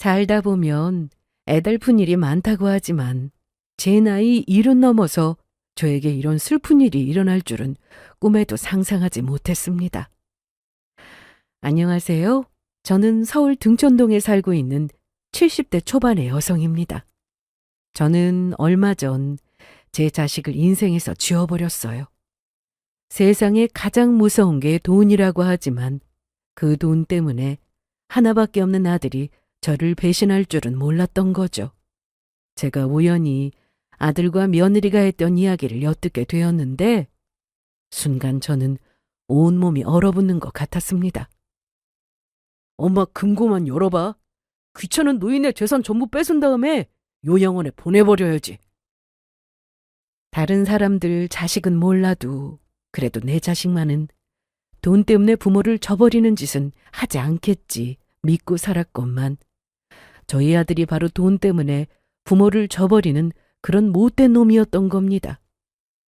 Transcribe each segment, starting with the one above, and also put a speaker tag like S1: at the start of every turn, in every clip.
S1: 살다 보면 애달픈 일이 많다고 하지만 제 나이 70 넘어서 저에게 이런 슬픈 일이 일어날 줄은 꿈에도 상상하지 못했습니다. 안녕하세요. 저는 서울 등촌동에 살고 있는 70대 초반의 여성입니다. 저는 얼마 전 제 자식을 인생에서 지워버렸어요. 세상에 가장 무서운 게 돈이라고 하지만 그 돈 때문에 하나밖에 없는 아들이 저를 배신할 줄은 몰랐던 거죠. 제가 우연히 아들과 며느리가 했던 이야기를 엿듣게 되었는데 순간 저는 온몸이 얼어붙는 것 같았습니다. 엄마 금고만 열어봐. 귀찮은 노인의 재산 전부 뺏은 다음에 요양원에 보내버려야지. 다른 사람들 자식은 몰라도 그래도 내 자식만은 돈 때문에 부모를 저버리는 짓은 하지 않겠지 믿고 살았건만 저희 아들이 바로 돈 때문에 부모를 저버리는 그런 못된 놈이었던 겁니다.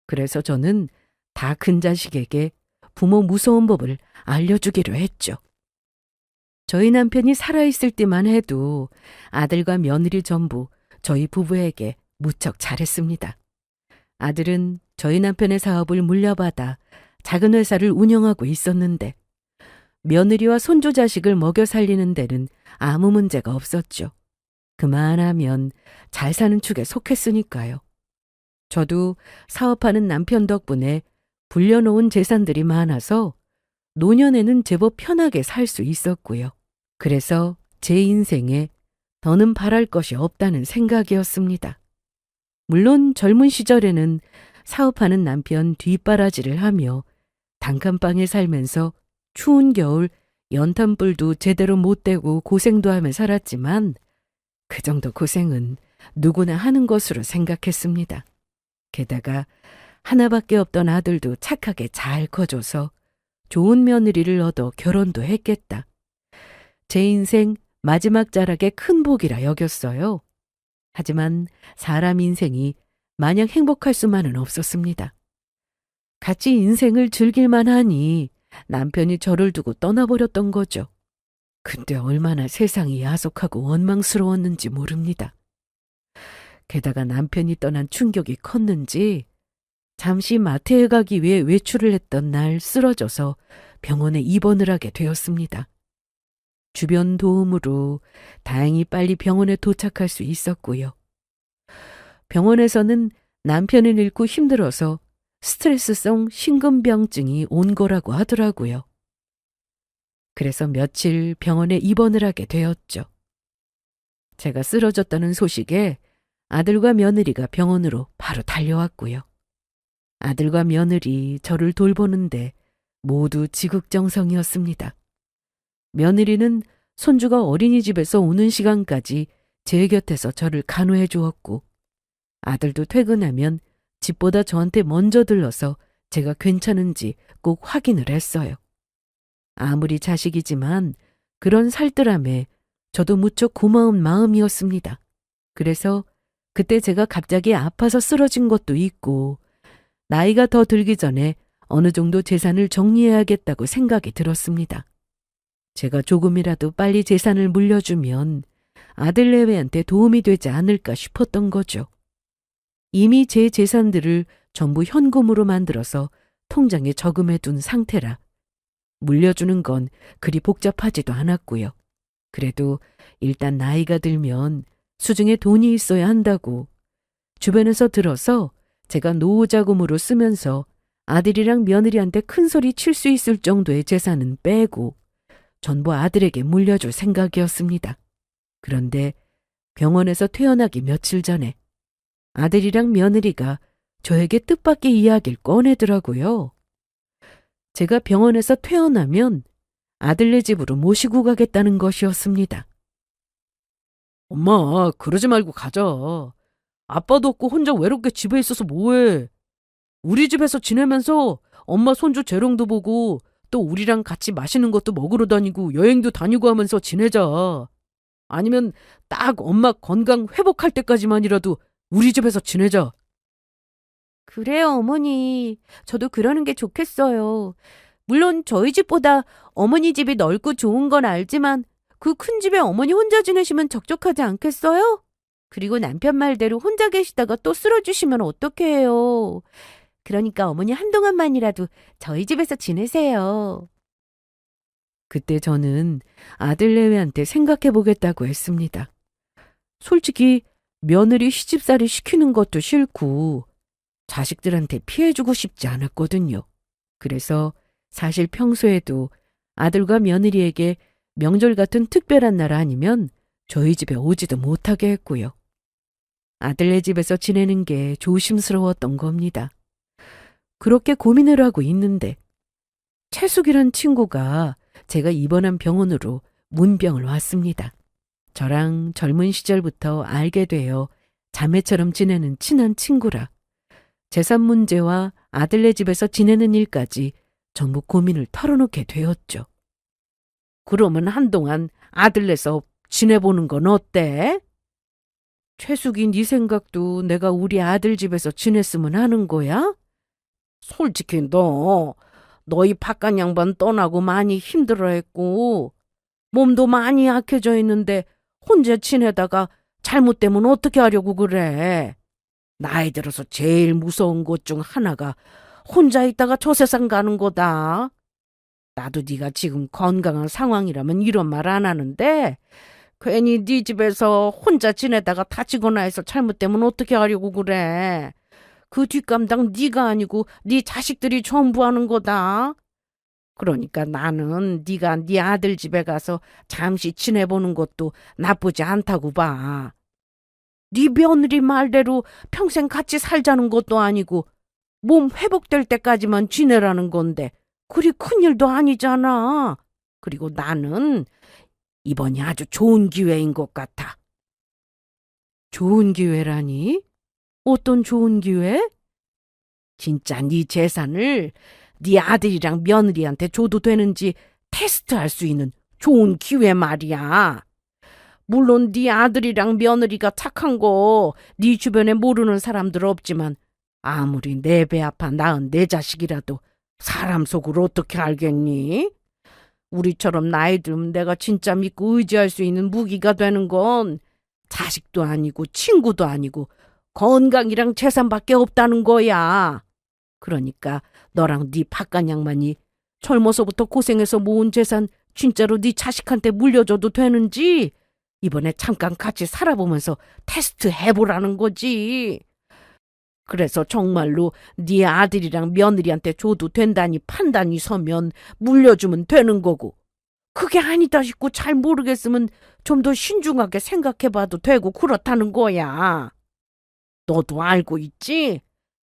S1: 그래서 저는 다 큰 자식에게 부모 무서운 법을 알려주기로 했죠. 저희 남편이 살아있을 때만 해도 아들과 며느리 전부 저희 부부에게 무척 잘했습니다. 아들은 저희 남편의 사업을 물려받아 작은 회사를 운영하고 있었는데 며느리와 손주 자식을 먹여 살리는 데는 아무 문제가 없었죠. 그만하면 잘 사는 축에 속했으니까요. 저도 사업하는 남편 덕분에 불려놓은 재산들이 많아서 노년에는 제법 편하게 살 수 있었고요. 그래서 제 인생에 더는 바랄 것이 없다는 생각이었습니다. 물론 젊은 시절에는 사업하는 남편 뒷바라지를 하며 단칸방에 살면서 추운 겨울 연탄불도 제대로 못 대고 고생도 하며 살았지만 그 정도 고생은 누구나 하는 것으로 생각했습니다. 게다가 하나밖에 없던 아들도 착하게 잘 커줘서 좋은 며느리를 얻어 결혼도 했겠다. 제 인생 마지막 자락의 큰 복이라 여겼어요. 하지만 사람 인생이 마냥 행복할 수만은 없었습니다. 같이 인생을 즐길만 하니 남편이 저를 두고 떠나버렸던 거죠. 근데 얼마나 세상이 야속하고 원망스러웠는지 모릅니다. 게다가 남편이 떠난 충격이 컸는지 잠시 마트에 가기 위해 외출을 했던 날 쓰러져서 병원에 입원을 하게 되었습니다. 주변 도움으로 다행히 빨리 병원에 도착할 수 있었고요. 병원에서는 남편을 잃고 힘들어서 스트레스성 심근병증이 온 거라고 하더라고요. 그래서 며칠 병원에 입원을 하게 되었죠. 제가 쓰러졌다는 소식에 아들과 며느리가 병원으로 바로 달려왔고요. 아들과 며느리 저를 돌보는데 모두 지극정성이었습니다. 며느리는 손주가 어린이집에서 오는 시간까지 제 곁에서 저를 간호해 주었고 아들도 퇴근하면 집보다 저한테 먼저 들러서 제가 괜찮은지 꼭 확인을 했어요. 아무리 자식이지만 그런 살뜰함에 저도 무척 고마운 마음이었습니다. 그래서 그때 제가 갑자기 아파서 쓰러진 것도 있고 나이가 더 들기 전에 어느 정도 재산을 정리해야겠다고 생각이 들었습니다. 제가 조금이라도 빨리 재산을 물려주면 아들 내외한테 도움이 되지 않을까 싶었던 거죠. 이미 제 재산들을 전부 현금으로 만들어서 통장에 저금해 둔 상태라 물려주는 건 그리 복잡하지도 않았고요. 그래도 일단 나이가 들면 수중에 돈이 있어야 한다고 주변에서 들어서 제가 노후자금으로 쓰면서 아들이랑 며느리한테 큰 소리 칠 수 있을 정도의 재산은 빼고 전부 아들에게 물려줄 생각이었습니다. 그런데 병원에서 퇴원하기 며칠 전에 아들이랑 며느리가 저에게 뜻밖의 이야기를 꺼내더라고요. 제가 병원에서 퇴원하면 아들네 집으로 모시고 가겠다는 것이었습니다. 엄마, 그러지 말고 가자. 아빠도 없고 혼자 외롭게 집에 있어서 뭐해. 우리 집에서 지내면서 엄마 손주 재롱도 보고 또 우리랑 같이 맛있는 것도 먹으러 다니고 여행도 다니고 하면서 지내자. 아니면 딱 엄마 건강 회복할 때까지만이라도 우리 집에서 지내자.
S2: 그래요, 어머니. 저도 그러는 게 좋겠어요. 물론 저희 집보다 어머니 집이 넓고 좋은 건 알지만 그 큰 집에 어머니 혼자 지내시면 적적하지 않겠어요? 그리고 남편 말대로 혼자 계시다가 또 쓰러지시면 어떡해요. 그러니까 어머니 한동안만이라도 저희 집에서 지내세요.
S1: 그때 저는 아들내외한테 생각해 보겠다고 했습니다. 솔직히 며느리 시집살이 시키는 것도 싫고 자식들한테 피해주고 싶지 않았거든요. 그래서 사실 평소에도 아들과 며느리에게 명절 같은 특별한 날 아니면 저희 집에 오지도 못하게 했고요. 아들네 집에서 지내는 게 조심스러웠던 겁니다. 그렇게 고민을 하고 있는데 채숙이란 친구가 제가 입원한 병원으로 문병을 왔습니다. 저랑 젊은 시절부터 알게 되어 자매처럼 지내는 친한 친구라 재산 문제와 아들네 집에서 지내는 일까지 전부 고민을 털어놓게 되었죠. 그러면 한동안 아들네서 지내보는 건 어때? 최숙이 네 생각도 내가 우리 아들 집에서 지냈으면 하는 거야? 솔직히 너희 바깥 양반 떠나고 많이 힘들어했고 몸도 많이 약해져 있는데 혼자 지내다가 잘못되면 어떻게 하려고 그래? 나이 들어서 제일 무서운 것 중 하나가 혼자 있다가 저 세상 가는 거다. 나도 네가 지금 건강한 상황이라면 이런 말 안 하는데 괜히 네 집에서 혼자 지내다가 다치거나 해서 잘못되면 어떻게 하려고 그래? 그 뒷감당 네가 아니고 네 자식들이 전부 하는 거다. 그러니까 나는 네가 네 아들 집에 가서 잠시 지내보는 것도 나쁘지 않다고 봐. 네 며느리 말대로 평생 같이 살자는 것도 아니고 몸 회복될 때까지만 지내라는 건데 그리 큰일도 아니잖아. 그리고 나는 이번이 아주 좋은 기회인 것 같아. 좋은 기회라니? 어떤 좋은 기회? 진짜 네 재산을 네 아들이랑 며느리한테 줘도 되는지 테스트할 수 있는 좋은 기회 말이야. 물론 네 아들이랑 며느리가 착한 거 네 주변에 모르는 사람들 없지만 아무리 내 배 아파 낳은 내 자식이라도 사람 속을 어떻게 알겠니? 우리처럼 나이 들면 내가 진짜 믿고 의지할 수 있는 무기가 되는 건 자식도 아니고 친구도 아니고 건강이랑 재산밖에 없다는 거야. 그러니까 너랑 네 바깥 양반이 젊어서부터 고생해서 모은 재산 진짜로 네 자식한테 물려줘도 되는지 이번에 잠깐 같이 살아보면서 테스트 해보라는 거지. 그래서 정말로 네 아들이랑 며느리한테 줘도 된다니 판단이 서면 물려주면 되는 거고 그게 아니다 싶고 잘 모르겠으면 좀 더 신중하게 생각해봐도 되고 그렇다는 거야. 너도 알고 있지?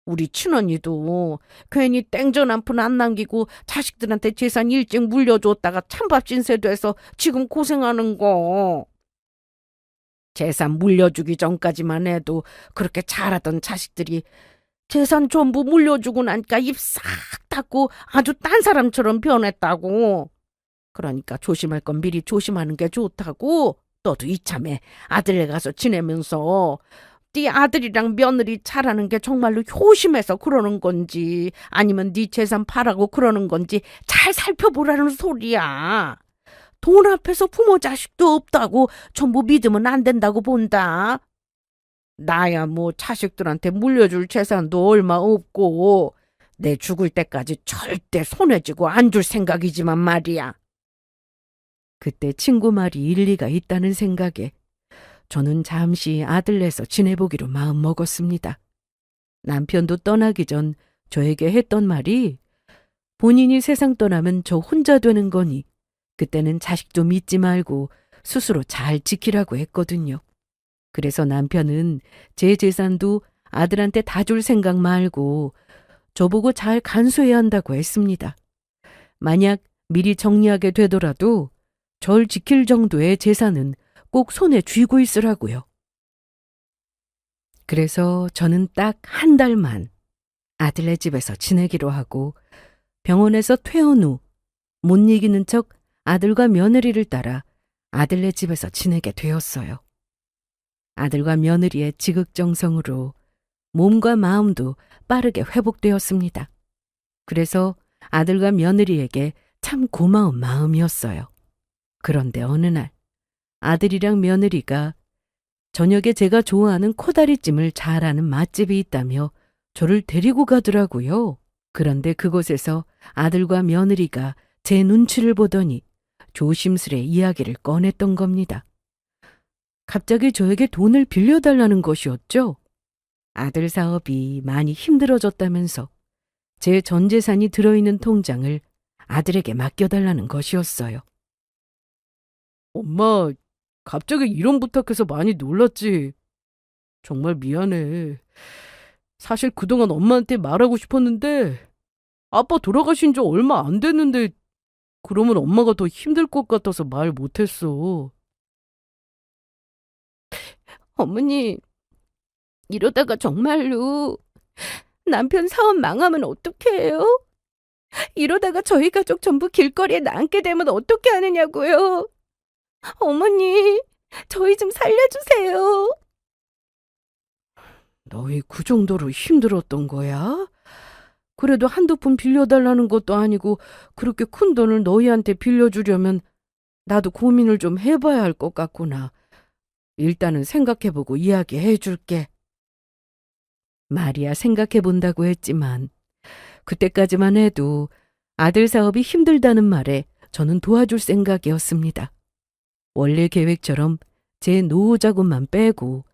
S1: 우리 친언니도 괜히 땡전 한 푼 안 남기고 자식들한테 재산 일찍 물려줬다가 찬밥 신세돼서 지금 고생하는 거. 재산 물려주기 전까지만 해도 그렇게 잘하던 자식들이 재산 전부 물려주고 나니까 입 싹 닫고 아주 딴 사람처럼 변했다고. 그러니까 조심할 건 미리 조심하는 게 좋다고. 너도 이참에 아들네 가서 지내면서 네 아들이랑 며느리 잘하는 게 정말로 효심해서 그러는 건지 아니면 네 재산 파라고 그러는 건지 잘 살펴보라는 소리야. 돈 앞에서 부모 자식도 없다고 전부 믿으면 안 된다고 본다. 나야 뭐 자식들한테 물려줄 재산도 얼마 없고 내 죽을 때까지 절대 손에 쥐고 안 줄 생각이지만 말이야. 그때 친구 말이 일리가 있다는 생각에 저는 잠시 아들네서 지내보기로 마음먹었습니다. 남편도 떠나기 전 저에게 했던 말이 본인이 세상 떠나면 저 혼자 되는 거니 그때는 자식도 믿지 말고 스스로 잘 지키라고 했거든요. 그래서 남편은 제 재산도 아들한테 다 줄 생각 말고 저보고 잘 간수해야 한다고 했습니다. 만약 미리 정리하게 되더라도 절 지킬 정도의 재산은 꼭 손에 쥐고 있으라고요. 그래서 저는 딱 한 달만 아들네 집에서 지내기로 하고 병원에서 퇴원 후 못 이기는 척 아들과 며느리를 따라 아들네 집에서 지내게 되었어요. 아들과 며느리의 지극정성으로 몸과 마음도 빠르게 회복되었습니다. 그래서 아들과 며느리에게 참 고마운 마음이었어요. 그런데 어느 날 아들이랑 며느리가 저녁에 제가 좋아하는 코다리찜을 잘하는 맛집이 있다며 저를 데리고 가더라고요. 그런데 그곳에서 아들과 며느리가 제 눈치를 보더니 조심스레 이야기를 꺼냈던 겁니다. 갑자기 저에게 돈을 빌려달라는 것이었죠. 아들 사업이 많이 힘들어졌다면서 제 전 재산이 들어있는 통장을 아들에게 맡겨달라는 것이었어요. 엄마, 갑자기 이런 부탁해서 많이 놀랐지. 정말 미안해. 사실 그동안 엄마한테 말하고 싶었는데 아빠 돌아가신 지 얼마 안 됐는데 그러면 엄마가 더 힘들 것 같아서 말 못했어.
S2: 어머니, 이러다가 정말로 남편 사업 망하면 어떡해요? 이러다가 저희 가족 전부 길거리에 남게 되면 어떻게 하느냐고요? 어머니, 저희 좀 살려주세요.
S1: 너희 그 정도로 힘들었던 거야? 그래도 한두 푼 빌려달라는 것도 아니고 그렇게 큰 돈을 너희한테 빌려주려면 나도 고민을 좀 해봐야 할 것 같구나. 일단은 생각해보고 이야기해줄게. 마리아 생각해본다고 했지만 그때까지만 해도 아들 사업이 힘들다는 말에 저는 도와줄 생각이었습니다. 원래 계획처럼 제 노후 자금만 빼고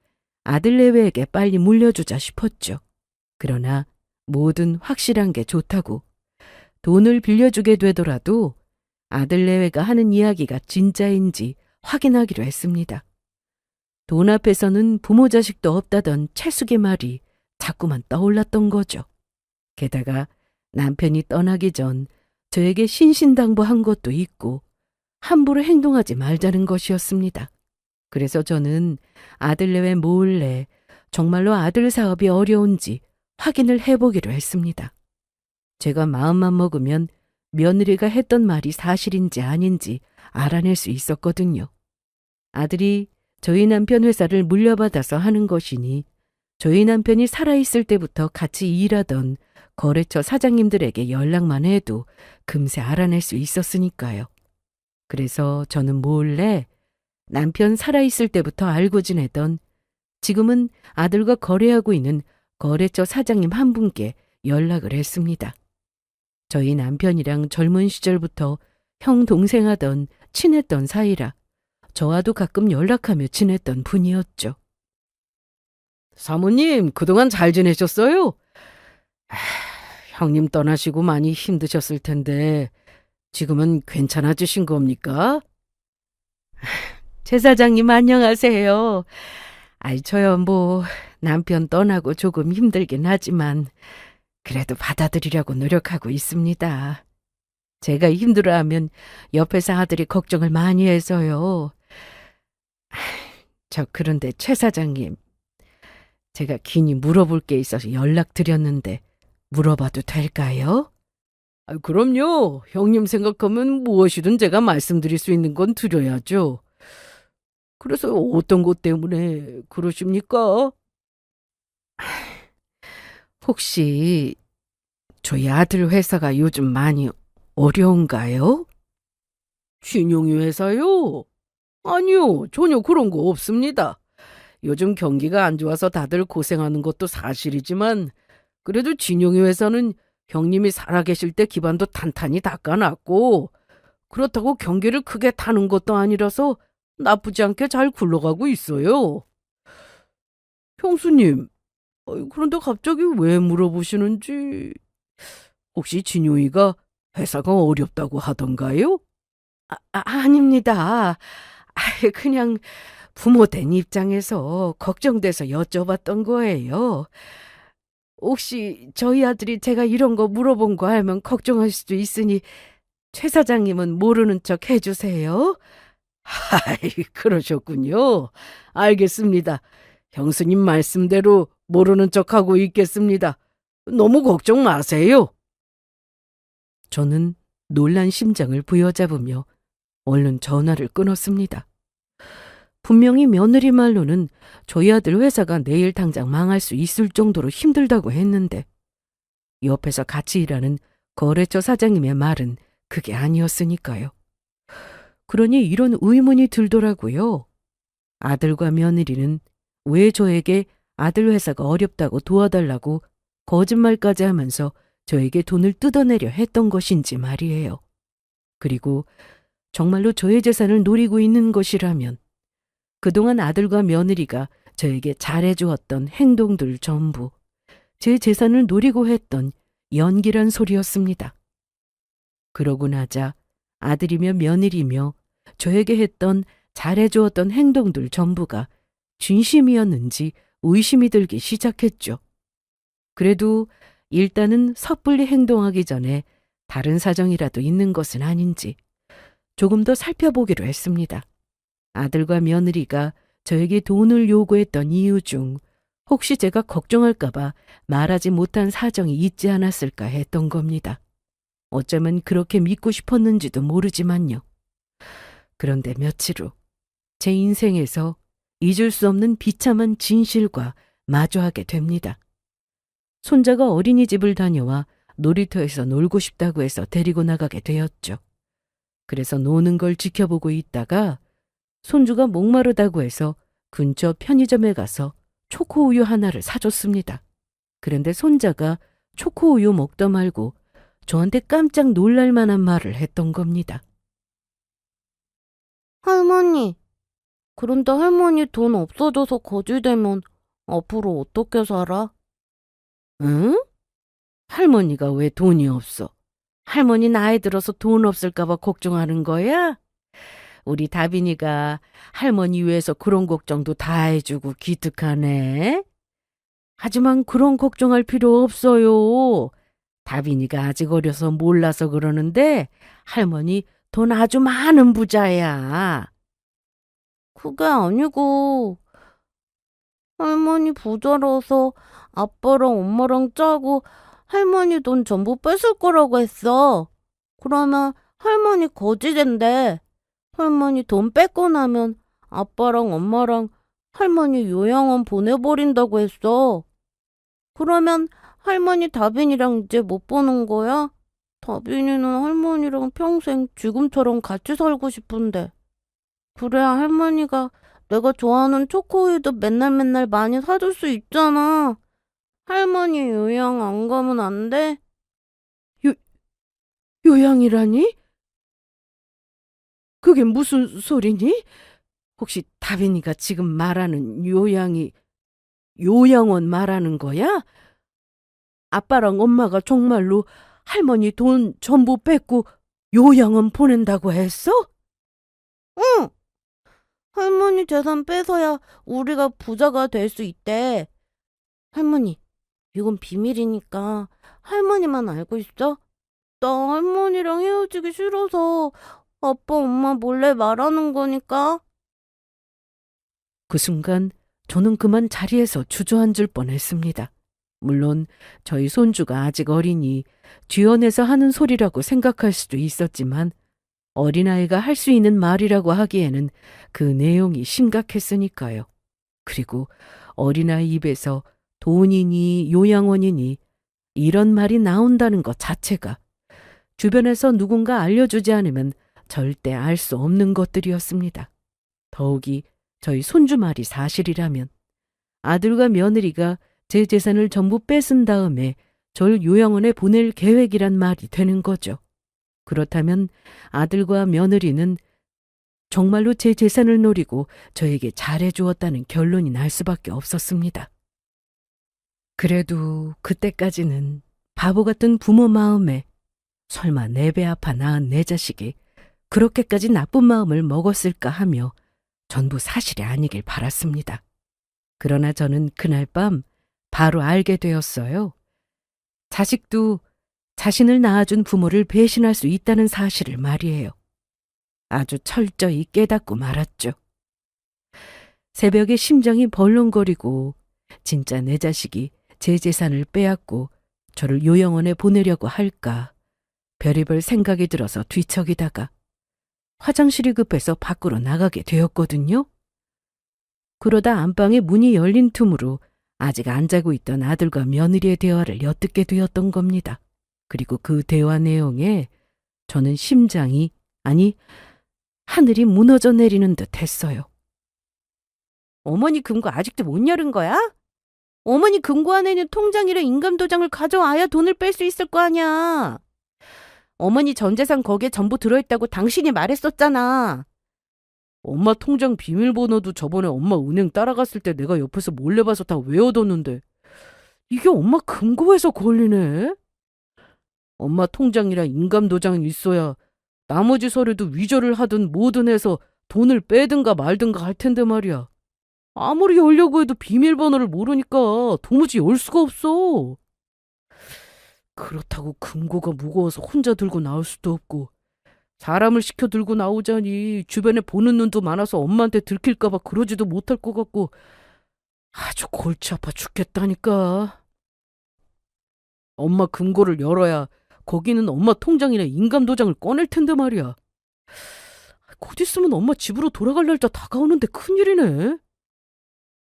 S1: 아들 내외에게 빨리 물려주자 싶었죠. 그러나 뭐든 확실한 게 좋다고 돈을 빌려주게 되더라도 아들 내외가 하는 이야기가 진짜인지 확인하기로 했습니다. 돈 앞에서는 부모 자식도 없다던 채숙의 말이 자꾸만 떠올랐던 거죠. 게다가 남편이 떠나기 전 저에게 신신당부한 것도 있고 함부로 행동하지 말자는 것이었습니다. 그래서 저는 아들 내외 몰래 정말로 아들 사업이 어려운지 확인을 해보기로 했습니다. 제가 마음만 먹으면 며느리가 했던 말이 사실인지 아닌지 알아낼 수 있었거든요. 아들이 저희 남편 회사를 물려받아서 하는 것이니 저희 남편이 살아있을 때부터 같이 일하던 거래처 사장님들에게 연락만 해도 금세 알아낼 수 있었으니까요. 그래서 저는 몰래 남편 살아있을 때부터 알고 지내던 지금은 아들과 거래하고 있는 거래처 사장님 한 분께 연락을 했습니다. 저희 남편이랑 젊은 시절부터 형 동생 하던 친했던 사이라 저와도 가끔 연락하며 지냈던 분이었죠. 사모님, 그동안 잘 지내셨어요? 형님 떠나시고 많이 힘드셨을 텐데 지금은 괜찮아지신 겁니까? 제 사장님 안녕하세요. 저요 남편 떠나고 조금 힘들긴 하지만 그래도 받아들이려고 노력하고 있습니다. 제가 힘들어하면 옆에서 아들이 걱정을 많이 해서요. 그런데 최 사장님, 제가 긴히 물어볼 게 있어서 연락드렸는데 물어봐도 될까요? 그럼요. 형님 생각하면 무엇이든 제가 말씀드릴 수 있는 건 드려야죠. 그래서 어떤 것 때문에 그러십니까? 혹시 저희 아들 회사가 요즘 많이 어려운가요? 진용이 회사요? 아니요, 전혀 그런 거 없습니다. 요즘 경기가 안 좋아서 다들 고생하는 것도 사실이지만 그래도 진용이 회사는 형님이 살아계실 때 기반도 탄탄히 닦아놨고 그렇다고 경기를 크게 타는 것도 아니라서 나쁘지 않게 잘 굴러가고 있어요. 형수님, 그런데 갑자기 왜 물어보시는지... 혹시 진용이가 회사가 어렵다고 하던가요? 아닙니다. 그냥 부모 된 입장에서 걱정돼서 여쭤봤던 거예요. 혹시 저희 아들이 제가 이런 거 물어본 거 알면 걱정할 수도 있으니 최 사장님은 모르는 척 해주세요. 그러셨군요. 알겠습니다. 형수님 말씀대로 모르는 척하고 있겠습니다. 너무 걱정 마세요. 저는 놀란 심장을 부여잡으며 얼른 전화를 끊었습니다. 분명히 며느리 말로는 저희 아들 회사가 내일 당장 망할 수 있을 정도로 힘들다고 했는데 옆에서 같이 일하는 거래처 사장님의 말은 그게 아니었으니까요. 그러니 이런 의문이 들더라고요. 아들과 며느리는 왜 저에게 아들 회사가 어렵다고 도와달라고 거짓말까지 하면서 저에게 돈을 뜯어내려 했던 것인지 말이에요. 그리고 정말로 저의 재산을 노리고 있는 것이라면 그동안 아들과 며느리가 저에게 잘해주었던 행동들 전부 제 재산을 노리고 했던 연기란 소리였습니다. 그러고 나자 아들이며 며느리며 저에게 했던 잘해주었던 행동들 전부가 진심이었는지 의심이 들기 시작했죠. 그래도 일단은 섣불리 행동하기 전에 다른 사정이라도 있는 것은 아닌지 조금 더 살펴보기로 했습니다. 아들과 며느리가 저에게 돈을 요구했던 이유 중 혹시 제가 걱정할까봐 말하지 못한 사정이 있지 않았을까 했던 겁니다. 어쩌면 그렇게 믿고 싶었는지도 모르지만요. 그런데 며칠 후 제 인생에서 잊을 수 없는 비참한 진실과 마주하게 됩니다. 손자가 어린이집을 다녀와 놀이터에서 놀고 싶다고 해서 데리고 나가게 되었죠. 그래서 노는 걸 지켜보고 있다가 손주가 목마르다고 해서 근처 편의점에 가서 초코우유 하나를 사줬습니다. 그런데 손자가 초코우유 먹다 말고 저한테 깜짝 놀랄 만한 말을 했던 겁니다.
S2: 할머니, 그런데 할머니 돈 없어져서 거지되면 앞으로 어떻게 살아?
S1: 응? 할머니가 왜 돈이 없어? 할머니 나이 들어서 돈 없을까봐 걱정하는 거야? 우리 다빈이가 할머니 위해서 그런 걱정도 다 해주고 기특하네. 하지만 그런 걱정할 필요 없어요. 다빈이가 아직 어려서 몰라서 그러는데 할머니 돈 아주 많은 부자야.
S2: 그게 아니고, 할머니 부자라서 아빠랑 엄마랑 짜고 할머니 돈 전부 뺏을 거라고 했어. 그러면 할머니 거지된대. 할머니 돈 뺏고 나면 아빠랑 엄마랑 할머니 요양원 보내버린다고 했어. 그러면 할머니 다빈이랑 이제 못 보는 거야? 다빈이는 할머니랑 평생 지금처럼 같이 살고 싶은데. 그래야 할머니가 내가 좋아하는 초코우유도 맨날 맨날 많이 사줄 수 있잖아. 할머니 요양 안 가면 안 돼?
S1: 요양이라니? 그게 무슨 소리니? 혹시 다빈이가 지금 말하는 요양이 요양원 말하는 거야? 아빠랑 엄마가 정말로 할머니 돈 전부 뺏고 요양원 보낸다고 했어?
S2: 응! 할머니 재산 뺏어야 우리가 부자가 될 수 있대. 할머니, 이건 비밀이니까 할머니만 알고 있어? 나 할머니랑 헤어지기 싫어서 아빠, 엄마 몰래 말하는 거니까.
S1: 그 순간 저는 그만 자리에서 주저앉을 뻔했습니다. 물론 저희 손주가 아직 어리니 뒤어내서 하는 소리라고 생각할 수도 있었지만 어린아이가 할 수 있는 말이라고 하기에는 그 내용이 심각했으니까요. 그리고 어린아이 입에서 돈이니 요양원이니 이런 말이 나온다는 것 자체가 주변에서 누군가 알려주지 않으면 절대 알 수 없는 것들이었습니다. 더욱이 저희 손주 말이 사실이라면 아들과 며느리가 제 재산을 전부 뺏은 다음에 절 요양원에 보낼 계획이란 말이 되는 거죠. 그렇다면 아들과 며느리는 정말로 제 재산을 노리고 저에게 잘해주었다는 결론이 날 수밖에 없었습니다. 그래도 그때까지는 바보 같은 부모 마음에 설마 내 배 아파 낳은 내 자식이 그렇게까지 나쁜 마음을 먹었을까 하며 전부 사실이 아니길 바랐습니다. 그러나 저는 그날 밤 바로 알게 되었어요. 자식도 자신을 낳아준 부모를 배신할 수 있다는 사실을 말이에요. 아주 철저히 깨닫고 말았죠. 새벽에 심장이 벌렁거리고 진짜 내 자식이 제 재산을 빼앗고 저를 요양원에 보내려고 할까 별의별 생각이 들어서 뒤척이다가 화장실이 급해서 밖으로 나가게 되었거든요. 그러다 안방에 문이 열린 틈으로 아직 안 자고 있던 아들과 며느리의 대화를 엿듣게 되었던 겁니다. 그리고 그 대화 내용에 저는 심장이, 아니 하늘이 무너져 내리는 듯 했어요.
S2: 어머니 금고 아직도 못 열은 거야? 어머니 금고 안에 있는 통장이랑 인감도장을 가져와야 돈을 뺄 수 있을 거 아니야. 어머니 전 재산 거기에 전부 들어있다고 당신이 말했었잖아.
S1: 엄마 통장 비밀번호도 저번에 엄마 은행 따라갔을 때 내가 옆에서 몰래 봐서 다 외워뒀는데 이게 엄마 금고에서 걸리네? 엄마 통장이랑 인감도장이 있어야 나머지 서류도 위조를 하든 뭐든 해서 돈을 빼든가 말든가 할 텐데 말이야. 아무리 열려고 해도 비밀번호를 모르니까 도무지 열 수가 없어. 그렇다고 금고가 무거워서 혼자 들고 나올 수도 없고 사람을 시켜 들고 나오자니 주변에 보는 눈도 많아서 엄마한테 들킬까봐 그러지도 못할 것 같고 아주 골치 아파 죽겠다니까. 엄마 금고를 열어야 거기는 엄마 통장이나 인감도장을 꺼낼 텐데 말이야. 곧 있으면 엄마 집으로 돌아갈 날짜 다가오는데 큰일이네.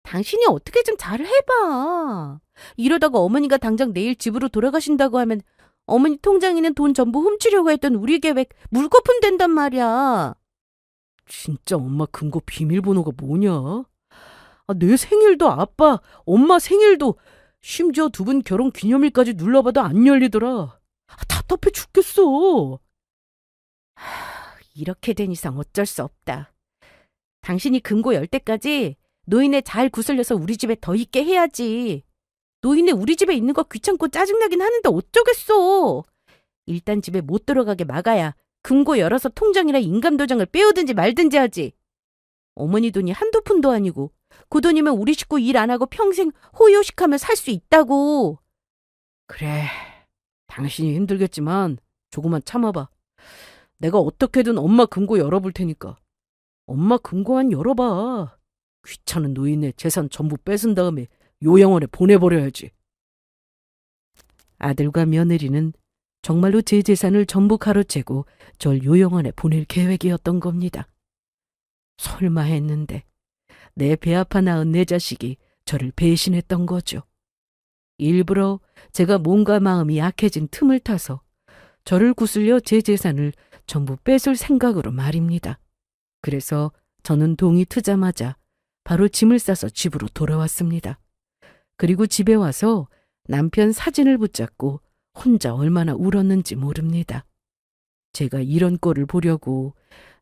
S2: 당신이 어떻게 좀 잘 해봐. 이러다가 어머니가 당장 내일 집으로 돌아가신다고 하면 어머니 통장에는 돈 전부 훔치려고 했던 우리 계획 물거품 된단 말이야.
S1: 진짜 엄마 금고 비밀번호가 뭐냐? 내 생일도 아빠, 엄마 생일도 심지어 두 분 결혼 기념일까지 눌러봐도 안 열리더라. 답답해 죽겠어.
S2: 이렇게 된 이상 어쩔 수 없다. 당신이 금고 열 때까지 노인네 잘 구슬려서 우리 집에 더 있게 해야지. 노인네 우리 집에 있는 거 귀찮고 짜증나긴 하는데 어쩌겠어. 일단 집에 못 들어가게 막아야 금고 열어서 통장이랑 인감도장을 빼오든지 말든지 하지. 어머니 돈이 한두 푼도 아니고 그 돈이면 우리 식구 일 안 하고 평생 호요식하며 살 수 있다고.
S1: 그래, 당신이 힘들겠지만 조금만 참아봐. 내가 어떻게든 엄마 금고 열어볼 테니까. 엄마 금고만 열어봐. 귀찮은 노인네 재산 전부 뺏은 다음에 요양원에 보내버려야지. 아들과 며느리는 정말로 제 재산을 전부 가로채고 절 요양원에 보낼 계획이었던 겁니다. 설마 했는데 내 배 아파 낳은 내 자식이 저를 배신했던 거죠. 일부러 제가 몸과 마음이 약해진 틈을 타서 저를 구슬려 제 재산을 전부 뺏을 생각으로 말입니다. 그래서 저는 동이 트자마자 바로 짐을 싸서 집으로 돌아왔습니다. 그리고 집에 와서 남편 사진을 붙잡고 혼자 얼마나 울었는지 모릅니다. 제가 이런 꼴을 보려고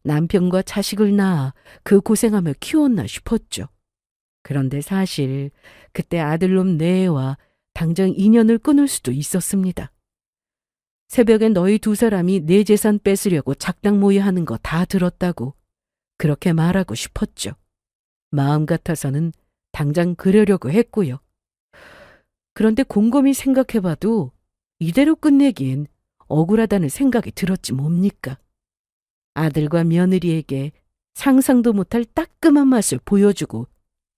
S1: 남편과 자식을 낳아 그 고생하며 키웠나 싶었죠. 그런데 사실 그때 아들놈 넷와 당장 인연을 끊을 수도 있었습니다. 새벽에 너희 두 사람이 내 재산 뺏으려고 작당 모의하는 거 다 들었다고 그렇게 말하고 싶었죠. 마음 같아서는 당장 그러려고 했고요. 그런데 곰곰이 생각해봐도 이대로 끝내기엔 억울하다는 생각이 들었지 뭡니까. 아들과 며느리에게 상상도 못할 따끔한 맛을 보여주고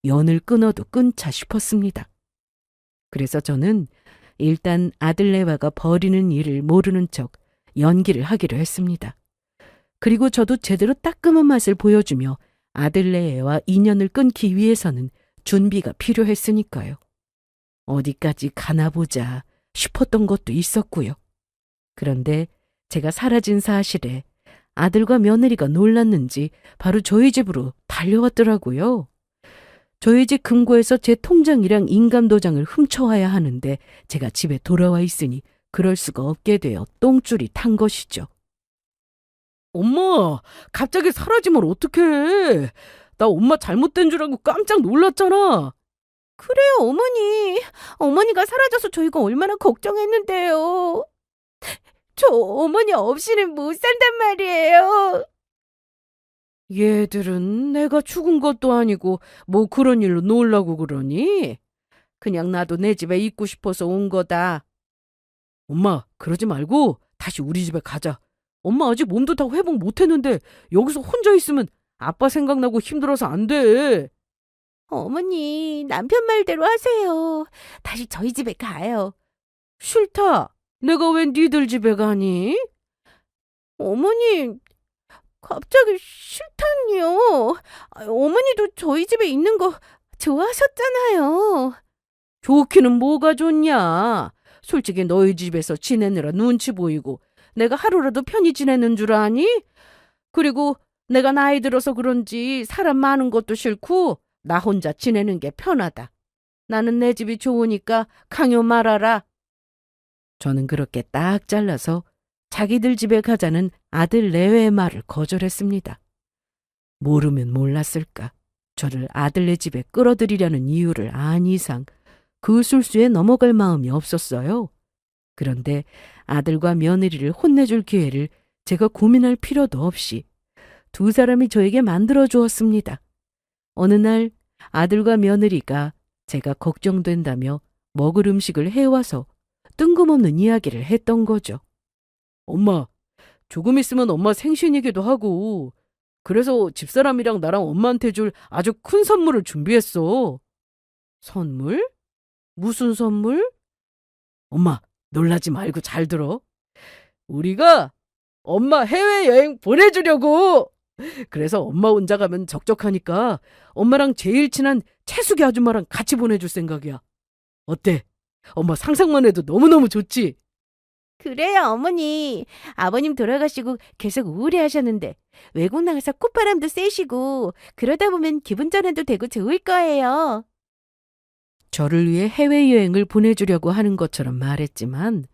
S1: 연을 끊어도 끊자 싶었습니다. 그래서 저는 일단 아들네와가 벌이는 일을 모르는 척 연기를 하기로 했습니다. 그리고 저도 제대로 따끔한 맛을 보여주며 아들네와 인연을 끊기 위해서는 준비가 필요했으니까요. 어디까지 가나 보자 싶었던 것도 있었고요. 그런데 제가 사라진 사실에 아들과 며느리가 놀랐는지 바로 저희 집으로 달려왔더라고요. 저희 집 금고에서 제 통장이랑 인감도장을 훔쳐와야 하는데 제가 집에 돌아와 있으니 그럴 수가 없게 되어 똥줄이 탄 것이죠. 엄마, 갑자기 사라지면 어떡해. 나 엄마 잘못된 줄 알고 깜짝 놀랐잖아.
S2: 그래요, 어머니. 어머니가 사라져서 저희가 얼마나 걱정했는데요. 저 어머니 없이는 못 산단 말이에요.
S1: 얘들은 내가 죽은 것도 아니고 뭐 그런 일로 놀라고 그러니? 그냥 나도 내 집에 있고 싶어서 온 거다. 엄마, 그러지 말고 다시 우리 집에 가자. 엄마 아직 몸도 다 회복 못했는데 여기서 혼자 있으면 아빠 생각나고 힘들어서 안 돼.
S2: 어머니, 남편 말대로 하세요. 다시 저희 집에 가요.
S1: 싫다. 내가 왜 니들 집에 가니?
S2: 어머니, 갑자기 싫다니요. 어머니도 저희 집에 있는 거 좋아하셨잖아요.
S1: 좋기는 뭐가 좋냐. 솔직히 너희 집에서 지내느라 눈치 보이고 내가 하루라도 편히 지내는 줄 아니? 그리고
S2: 내가 나이 들어서 그런지 사람 많은 것도 싫고 나 혼자 지내는 게 편하다. 나는 내 집이 좋으니까 강요 말아라.
S1: 저는 그렇게 딱 잘라서 자기들 집에 가자는 아들 내외의 말을 거절했습니다. 모르면 몰랐을까. 저를 아들네 집에 끌어들이려는 이유를 안 이상 그 술수에 넘어갈 마음이 없었어요. 그런데 아들과 며느리를 혼내줄 기회를 제가 고민할 필요도 없이 두 사람이 저에게 만들어 주었습니다. 어느 날 아들과 며느리가 제가 걱정된다며 먹을 음식을 해와서 뜬금없는 이야기를 했던 거죠. 엄마, 조금 있으면 엄마 생신이기도 하고 그래서 집사람이랑 나랑 엄마한테 줄 아주 큰 선물을 준비했어. 선물? 무슨 선물? 엄마, 놀라지 말고 잘 들어. 우리가 엄마 해외여행 보내주려고. 그래서 엄마 혼자 가면 적적하니까 엄마랑 제일 친한 채숙이 아줌마랑 같이 보내줄 생각이야. 어때? 엄마 상상만 해도 너무너무 좋지?
S2: 그래요, 어머니. 아버님 돌아가시고 계속 우울해하셨는데 외국 나가서 콧바람도 쐬시고 그러다 보면 기분 전환도 되고 좋을 거예요.
S1: 저를 위해 해외여행을 보내주려고 하는 것처럼 말했지만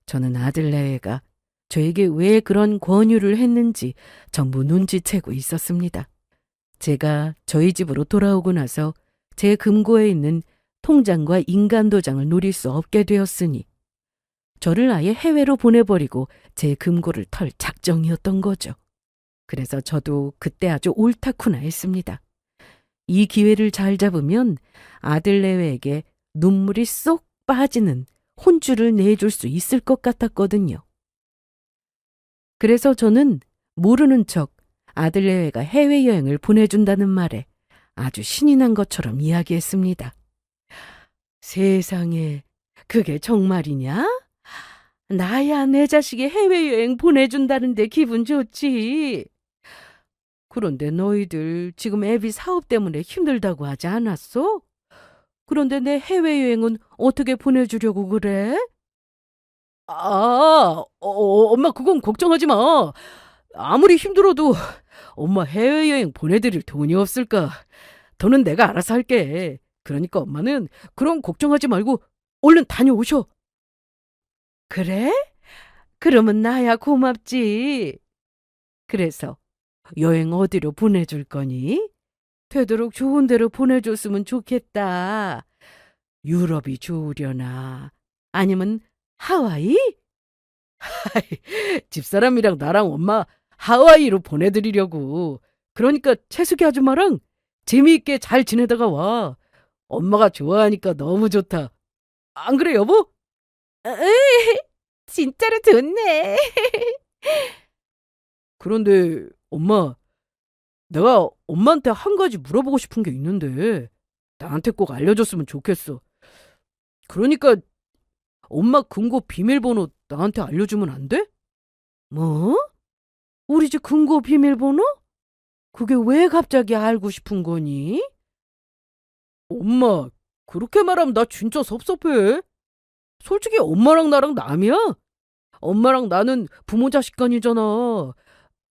S1: 저는 아들 내외가 저에게 왜 그런 권유를 했는지 전부 눈치채고 있었습니다. 제가 저희 집으로 돌아오고 나서 제 금고에 있는 통장과 인간도장을 노릴 수 없게 되었으니 저를 아예 해외로 보내버리고 제 금고를 털 작정이었던 거죠. 그래서 저도 그때 아주 옳다구나 했습니다. 이 기회를 잘 잡으면 아들 내외에게 눈물이 쏙 빠지는 혼주를 내줄 수 있을 것 같았거든요. 그래서 저는 모르는 척 아들 내외가 해외여행을 보내준다는 말에 아주 신이 난 것처럼 이야기했습니다. 세상에, 그게 정말이냐? 나야 내 자식이 해외여행 보내준다는데 기분 좋지. 그런데 너희들 지금 애비 사업 때문에 힘들다고 하지 않았어? 그런데 내 해외여행은 어떻게 보내주려고 그래? 엄마 그건 걱정하지 마. 아무리 힘들어도 엄마 해외여행 보내드릴 돈이 없을까. 돈은 내가 알아서 할게. 그러니까 엄마는 그런 걱정하지 말고 얼른 다녀오셔. 그래? 그러면 나야 고맙지. 그래서 여행 어디로 보내줄 거니? 되도록 좋은 데로 보내줬으면 좋겠다. 유럽이 좋으려나? 아니면 하와이? 집사람이랑 나랑 엄마 하와이로 보내드리려고. 그러니까 채숙이 아줌마랑 재미있게 잘 지내다가 와. 엄마가 좋아하니까 너무 좋다. 안 그래, 여보?
S2: 진짜로 좋네.
S1: 그런데 엄마, 내가 엄마한테 한 가지 물어보고 싶은 게 있는데 나한테 꼭 알려줬으면 좋겠어. 그러니까 엄마 금고 비밀번호 나한테 알려주면 안 돼? 뭐? 우리 집 금고 비밀번호? 그게 왜 갑자기 알고 싶은 거니? 엄마, 그렇게 말하면 나 진짜 섭섭해. 솔직히 엄마랑 나랑 남이야? 엄마랑 나는 부모 자식 간이잖아.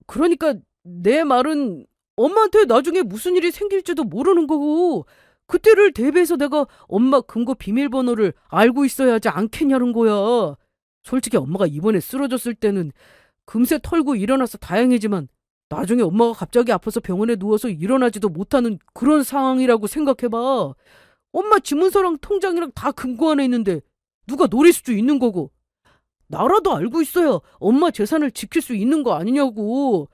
S1: 그러니까 내 말은 엄마한테 나중에 무슨 일이 생길지도 모르는 거고 그때를 대비해서 내가 엄마 금고 비밀번호를 알고 있어야 하지 않겠냐는 거야. 솔직히 엄마가 이번에 쓰러졌을 때는 금세 털고 일어나서 다행이지만 나중에 엄마가 갑자기 아파서 병원에 누워서 일어나지도 못하는 그런 상황이라고 생각해봐. 엄마 지문서랑 통장이랑 다 금고 안에 있는데 누가 노릴 수도 있는 거고 나라도 알고 있어야 엄마 재산을 지킬 수 있는 거 아니냐고.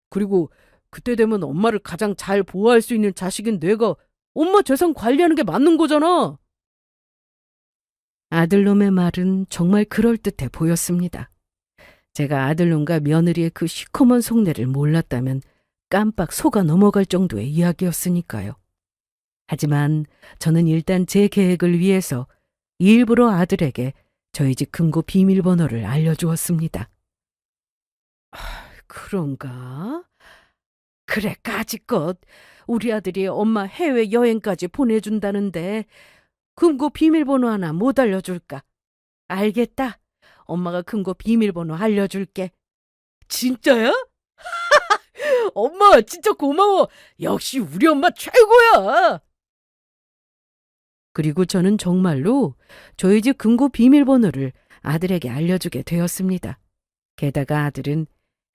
S1: 그리고 그때 되면 엄마를 가장 잘 보호할 수 있는 자식인 내가 엄마 재산 관리하는 게 맞는 거잖아. 아들놈의 말은 정말 그럴듯해 보였습니다. 제가 아들놈과 며느리의 그 시커먼 속내를 몰랐다면 깜빡 속아 넘어갈 정도의 이야기였으니까요. 하지만 저는 일단 제 계획을 위해서 일부러 아들에게 저희 집 금고 비밀번호를 알려주었습니다. 그런가? 그래, 까짓것 우리 아들이 엄마 해외여행까지 보내준다는데 금고 비밀번호 하나 못 알려줄까? 알겠다. 엄마가 금고 비밀번호 알려줄게. 진짜야? 엄마, 진짜 고마워. 역시 우리 엄마 최고야. 그리고 저는 정말로 저희 집 금고 비밀번호를 아들에게 알려주게 되었습니다. 게다가 아들은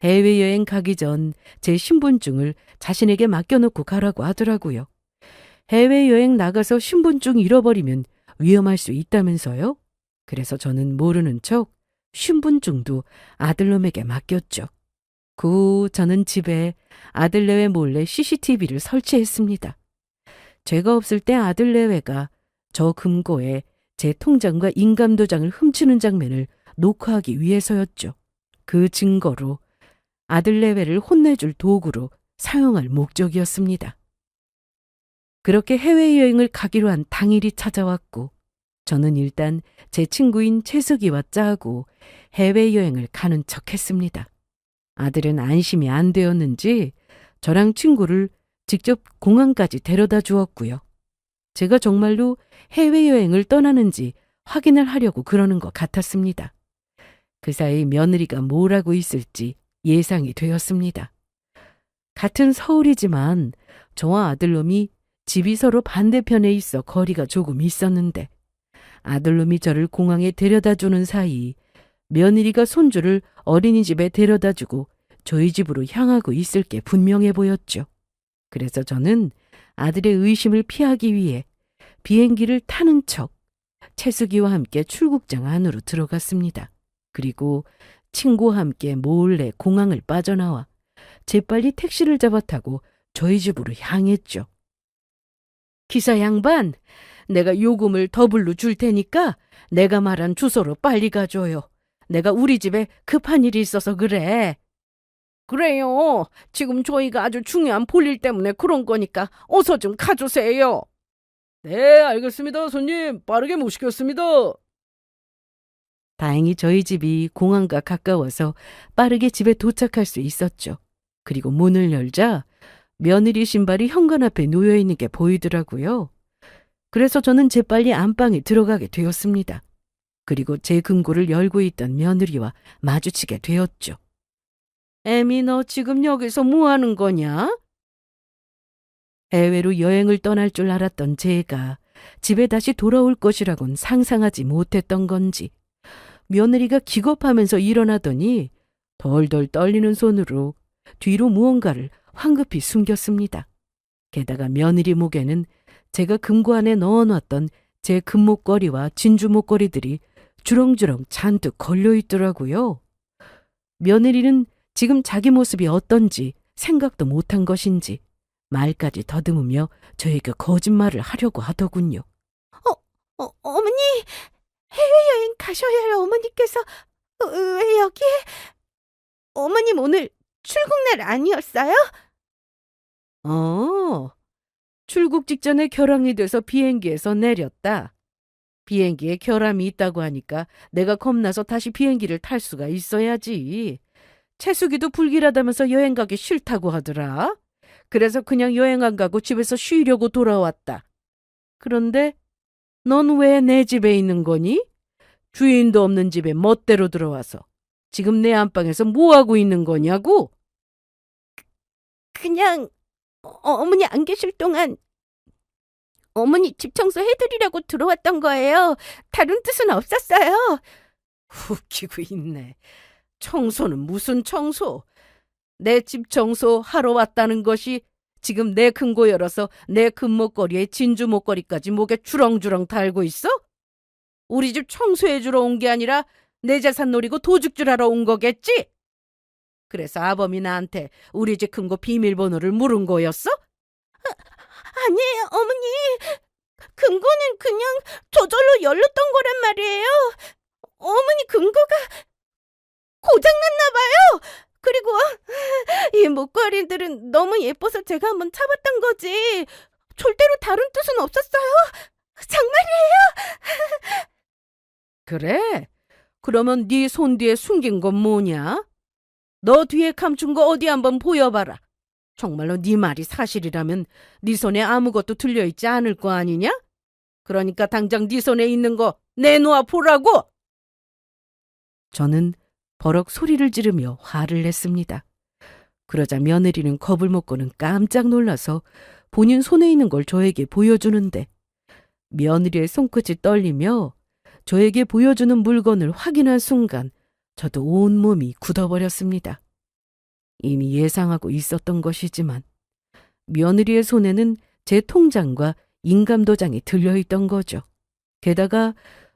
S1: 해외여행 가기 전 제 신분증을 자신에게 맡겨놓고 가라고 하더라고요. 해외여행 나가서 신분증 잃어버리면 위험할 수 있다면서요? 그래서 저는 모르는 척 신분증도 아들놈에게 맡겼죠. 그 후 저는 집에 아들내외 몰래 CCTV를 설치했습니다. 제가 없을 때 아들내외가 저 금고에 제 통장과 인감도장을 훔치는 장면을 녹화하기 위해서였죠. 그 증거로 아들내외를 혼내줄 도구로 사용할 목적이었습니다. 그렇게 해외여행을 가기로 한 당일이 찾아왔고 저는 일단 제 친구인 채숙이와 짜고 해외여행을 가는 척했습니다. 아들은 안심이 안 되었는지 저랑 친구를 직접 공항까지 데려다 주었고요. 제가 정말로 해외여행을 떠나는지 확인을 하려고 그러는 것 같았습니다. 그 사이 며느리가 뭘 하고 있을지 예상이 되었습니다. 같은 서울이지만 저와 아들놈이 집이 서로 반대편에 있어 거리가 조금 있었는데 아들놈이 저를 공항에 데려다 주는 사이 며느리가 손주를 어린이집에 데려다 주고 저희 집으로 향하고 있을 게 분명해 보였죠. 그래서 저는 아들의 의심을 피하기 위해 비행기를 타는 척 채숙이와 함께 출국장 안으로 들어갔습니다. 그리고 친구와 함께 몰래 공항을 빠져나와 재빨리 택시를 잡아 타고 저희 집으로 향했죠. 기사 양반, 내가 요금을 더블로 줄 테니까 내가 말한 주소로 빨리 가줘요. 내가 우리 집에 급한 일이 있어서 그래. 그래요. 지금 저희가 아주 중요한 볼일 때문에 그런 거니까 어서 좀 가주세요. 네, 알겠습니다, 손님. 빠르게 모시겠습니다. 다행히 저희 집이 공항과 가까워서 빠르게 집에 도착할 수 있었죠. 그리고 문을 열자 며느리 신발이 현관 앞에 놓여 있는 게 보이더라고요. 그래서 저는 재빨리 안방에 들어가게 되었습니다. 그리고 제 금고를 열고 있던 며느리와 마주치게 되었죠. 애미, 너 지금 여기서 뭐 하는 거냐? 해외로 여행을 떠날 줄 알았던 제가 집에 다시 돌아올 것이라곤 상상하지 못했던 건지 며느리가 기겁하면서 일어나더니 덜덜 떨리는 손으로 뒤로 무언가를 황급히 숨겼습니다. 게다가 며느리 목에는 제가 금고 안에 넣어놨던 제 금목걸이와 진주 목걸이들이 주렁주렁 잔뜩 걸려있더라고요. 며느리는 지금 자기 모습이 어떤지 생각도 못한 것인지 말까지 더듬으며 저에게 거짓말을 하려고 하더군요.
S2: 어머니, 해외여행 가셔야 할 어머니께서 왜 여기에? 어머님 오늘 출국날 아니었어요?
S1: 출국 직전에 결항이 돼서 비행기에서 내렸다. 비행기에 결함이 있다고 하니까 내가 겁나서 다시 비행기를 탈 수가 있어야지. 채숙이도 불길하다면서 여행 가기 싫다고 하더라. 그래서 그냥 여행 안 가고 집에서 쉬려고 돌아왔다. 그런데 넌 왜 내 집에 있는 거니? 주인도 없는 집에 멋대로 들어와서 지금 내 안방에서 뭐 하고 있는 거냐고?
S2: 그냥 어머니 안 계실 동안 어머니 집 청소 해드리려고 들어왔던 거예요. 다른 뜻은 없었어요.
S1: 웃기고 있네. 청소는 무슨 청소? 내 집 청소 하러 왔다는 것이 지금 내 금고 열어서 내 금목걸이에 진주 목걸이까지 목에 주렁주렁 달고 있어? 우리 집 청소해주러 온 게 아니라 내 재산 노리고 도둑질하러 온 거겠지? 그래서 아범이 나한테 우리 집 금고 비밀번호를 물은 거였어?
S2: 아니에요, 어머니. 금고는 그냥 저절로 열렸던 거란 말이에요. 어머니 금고가 고장났나 봐요. 그리고 이 목걸이들은 너무 예뻐서 제가 한번 차봤던 거지. 절대로 다른 뜻은 없었어요. 정말이에요.
S1: 그래? 그러면 네 손 뒤에 숨긴 건 뭐냐? 너 뒤에 감춘 거 어디 한번 보여봐라. 정말로 네 말이 사실이라면 네 손에 아무것도 들려있지 않을 거 아니냐? 그러니까 당장 네 손에 있는 거 내놓아 보라고! 저는 버럭 소리를 지르며 화를 냈습니다. 그러자 며느리는 겁을 먹고는 깜짝 놀라서 본인 손에 있는 걸 저에게 보여주는데 며느리의 손끝이 떨리며 저에게 보여주는 물건을 확인한 순간 저도 온몸이 굳어버렸습니다. 이미 예상하고 있었던 것이지만 며느리의 손에는 제 통장과 인감도장이 들려있던 거죠. 게다가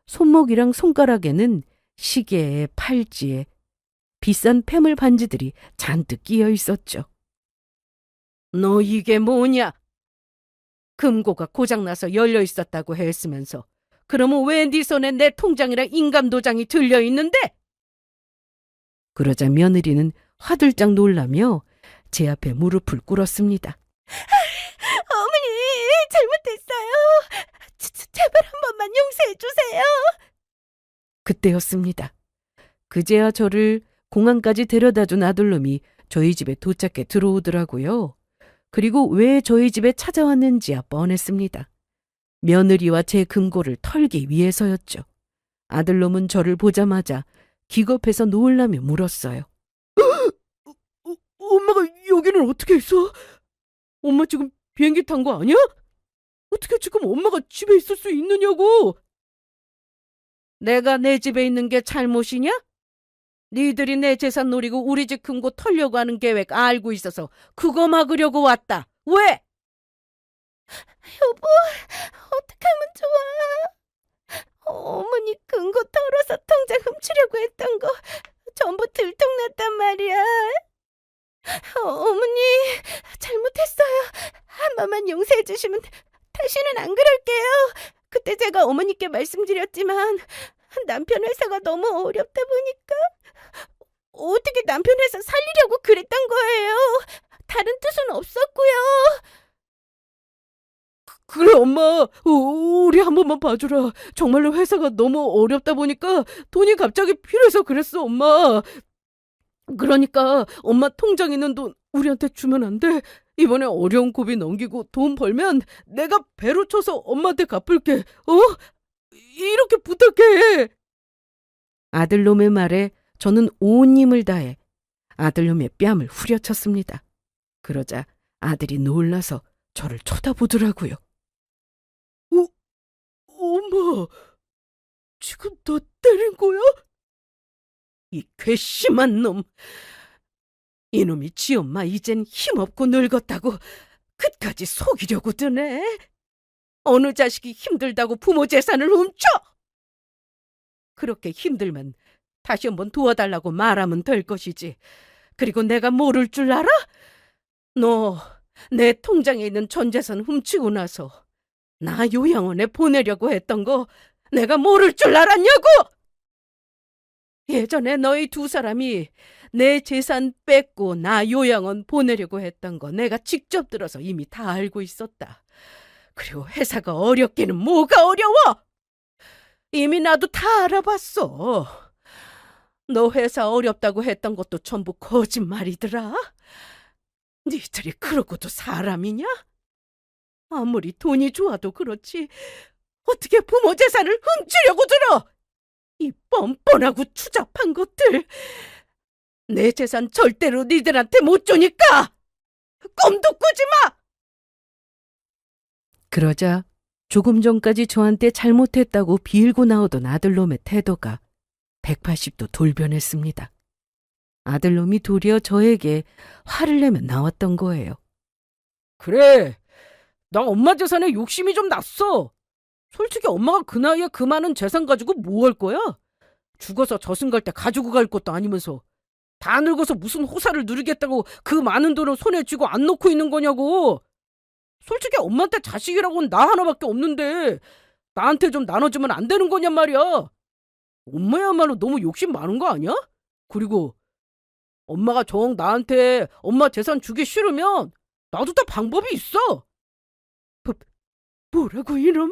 S1: 손목이랑 손가락에는 시계에 팔찌에 비싼 폐물 반지들이 잔뜩 끼어 있었죠. 너 이게 뭐냐? 금고가 고장나서 열려 있었다고 했으면서 그러면 왜 네 손에 내 통장이랑 인감도장이 들려있는데? 그러자 며느리는 화들짝 놀라며 제 앞에 무릎을 꿇었습니다.
S2: 어머니, 잘못했어요. 제발 한 번만 용서해 주세요.
S1: 그때였습니다. 그제야 저를 공항까지 데려다준 아들놈이 저희 집에 도착해 들어오더라고요. 그리고 왜 저희 집에 찾아왔는지야 뻔했습니다. 며느리와 제 금고를 털기 위해서였죠. 아들놈은 저를 보자마자 기겁해서 놀라며 물었어요. 엄마가 여기는 어떻게 있어? 엄마 지금 비행기 탄 거 아니야? 어떻게 지금 엄마가 집에 있을 수 있느냐고? 내가 내 집에 있는 게 잘못이냐? 니들이 내 재산 노리고 우리 집 금고 털려고 하는 계획 알고 있어서 그거 막으려고 왔다. 왜?
S2: 여보, 어떡하면 좋아. 어머니 금고 털어서 통장 훔치려고 했던 거 전부 들통났단 말이야. 어머니, 잘못했어요. 한 번만 용서해 주시면 다시는 안 그럴게요. 그때 제가 어머니께 말씀드렸지만 남편 회사가 너무 어렵다 보니까 어떻게 남편 회사 살리려고 그랬던 거예요. 다른 뜻은 없었고요.
S1: 그래 엄마, 우리 한 번만 봐주라. 정말로 회사가 너무 어렵다 보니까 돈이 갑자기 필요해서 그랬어 엄마. 그러니까 엄마 통장에 있는 돈 우리한테 주면 안 돼? 이번에 어려운 고비 넘기고 돈 벌면 내가 배로 쳐서 엄마한테 갚을게. 이렇게 부탁해. 아들놈의 말에 저는 온 힘을 다해 아들놈의 뺨을 후려쳤습니다. 그러자 아들이 놀라서 저를 쳐다보더라고요. 엄마, 지금 너 때린 거야? 이 괘씸한 놈. 이놈이 지 엄마 이젠 힘없고 늙었다고 끝까지 속이려고 드네. 어느 자식이 힘들다고 부모 재산을 훔쳐? 그렇게 힘들면 다시 한번 도와달라고 말하면 될 것이지. 그리고 내가 모를 줄 알아? 너 내 통장에 있는 전 재산 훔치고 나서 나 요양원에 보내려고 했던 거 내가 모를 줄 알았냐고! 예전에 너희 두 사람이 내 재산 뺏고 나 요양원 보내려고 했던 거 내가 직접 들어서 이미 다 알고 있었다. 그리고 회사가 어렵기는 뭐가 어려워! 이미 나도 다 알아봤어. 너 회사 어렵다고 했던 것도 전부 거짓말이더라. 니들이 그러고도 사람이냐? 아무리 돈이 좋아도 그렇지 어떻게 부모 재산을 훔치려고 들어! 이 뻔뻔하고 추잡한 것들. 내 재산 절대로 니들한테 못 주니까 꿈도 꾸지 마! 그러자 조금 전까지 저한테 잘못했다고 빌고 나오던 아들놈의 태도가 180도 돌변했습니다. 아들놈이 도리어 저에게 화를 내며 나왔던 거예요. 그래, 나 엄마 재산에 욕심이 좀 났어. 솔직히 엄마가 그 나이에 그 많은 재산 가지고 뭐 할 거야? 죽어서 저승 갈 때 가지고 갈 것도 아니면서 다 늙어서 무슨 호사를 누리겠다고 그 많은 돈을 손에 쥐고 안 놓고 있는 거냐고. 솔직히 엄마한테 자식이라고는 나 하나밖에 없는데 나한테 좀 나눠주면 안 되는 거냔 말이야. 엄마야말로 너무 욕심 많은 거 아니야? 그리고 엄마가 정 나한테 엄마 재산 주기 싫으면 나도 다 방법이 있어. 뭐라고 이놈아?